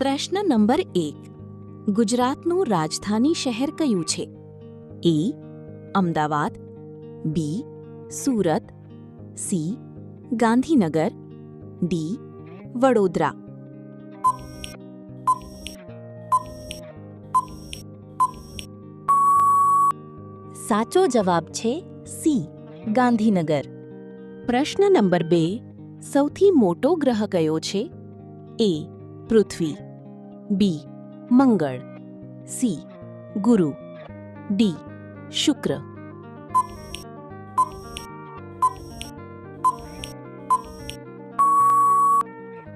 પ્રશ્ન નંબર 1. ગુજરાતનું રાજધાની શહેર કયું છે? એ. અમદાવાદ, બી. સુરત, સી. ગાંધીનગર, ડી. વડોદરા. સાચો જવાબ છે સી. ગાંધીનગર. પ્રશ્ન નંબર 2. સૌથી મોટો ગ્રહ કયો છે? એ. પૃથ્વી, બી. મંગળ, સી. ગુરુ, ડી. શુક્ર.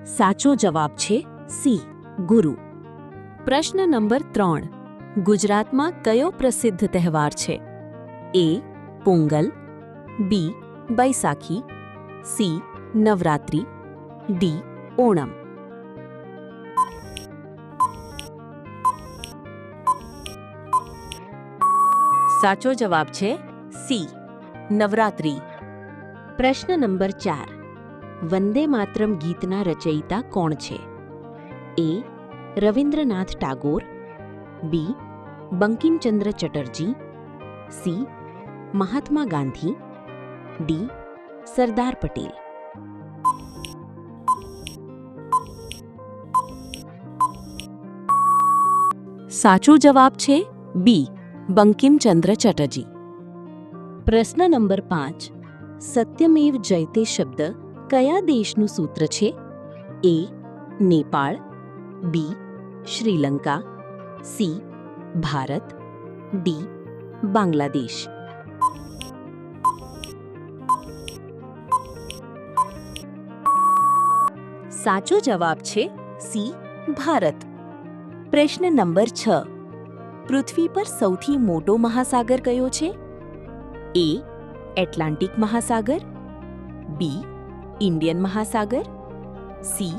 સાચો જવાબ છે સી. ગુરુ. પ્રશ્ન નંબર 3. ગુજરાતમાં કયો પ્રસિદ્ધ તહેવાર છે? એ. પોંગલ, બી. બૈસાખી, સી. નવરાત્રિ, ડી. ઓણમ. સાચો જવાબ છે સી. નવરાત્રિ. પ્રશ્ન નંબર 4. વંદે માતરમ ગીતના રચયિતા કોણ છે? એ. રવિન્દ્રનાથ ટાગોર, બી. બંકિમચંદ્ર ચટર્જી, સી. મહાત્મા ગાંધી, ડી. સરદાર પટેલ. સાચો જવાબ છે બી. બંકિમચંદ્ર ચટર્જી. પ્રશ્ન નંબર 5. સત્યમેવ જયતે શબ્દ કયા દેશનું સૂત્ર છે? એ. નેપાળ, બી. શ્રીલંકા, સી. ભારત, ડી. બાંગ્લાદેશ. સાચો જવાબ છે સી. ભારત. પ્રશ્ન નંબર 6. પૃથ્વી પર સૌથી મોટો મહાસાગર કયો છે? એ. એટલાન્ટિક મહાસાગર, બી. ઇન્ડિયન મહાસાગર, સી.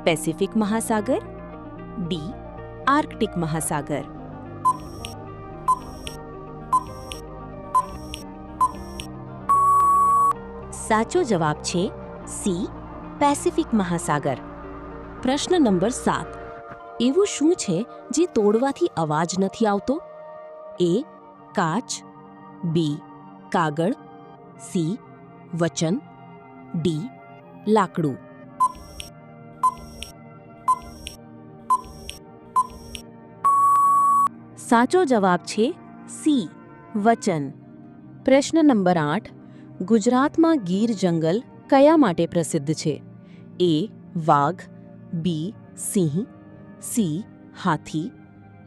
પેસિફિક મહાસાગર, ડી. આર્કટિક મહાસાગર. સાચો જવાબ છે સી. પેસિફિક મહાસાગર. પ્રશ્ન નંબર 7. એવું શું છે જે તોડવાથી અવાજ નથી આવતો? એ. કાચ, બી. કાગળ, સી. વચન, ડી. લાકડું. સાચો જવાબ છે સી. વચન. પ્રશ્ન નંબર 8. ગુજરાતમાં ગીર જંગલ કયા માટે પ્રસિદ્ધ છે? એ. વાઘ, બી. સિંહ, સી. હાથી,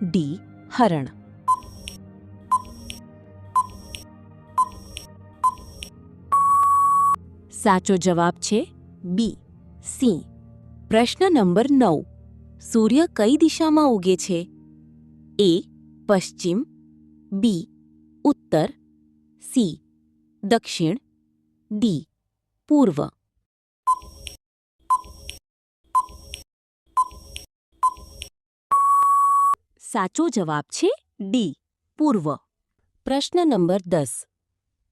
ડી. હરણ. સાચો જવાબ છે બી. સિંહ. પ્રશ્ન નંબર 9. સૂર્ય કઈ દિશામાં ઉગે છે? એ. પશ્ચિમ, બી. ઉત્તર, સી. દક્ષિણ, ડી. પૂર્વ. સાચો જવાબ છે ડી. પૂર્વ. પ્રશ્ન નંબર 10.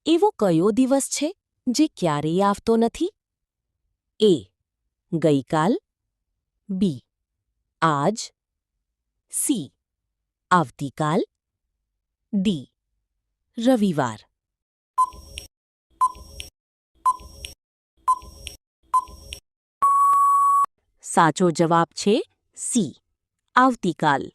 એવો કયો દિવસ છે જે ક્યારેય આવતો નથી? એ. ગઈકાલ, બી. આજ, સી. આવતીકાલ, ડી. રવિવાર. સાચો જવાબ છે સી. આવતીકાલ.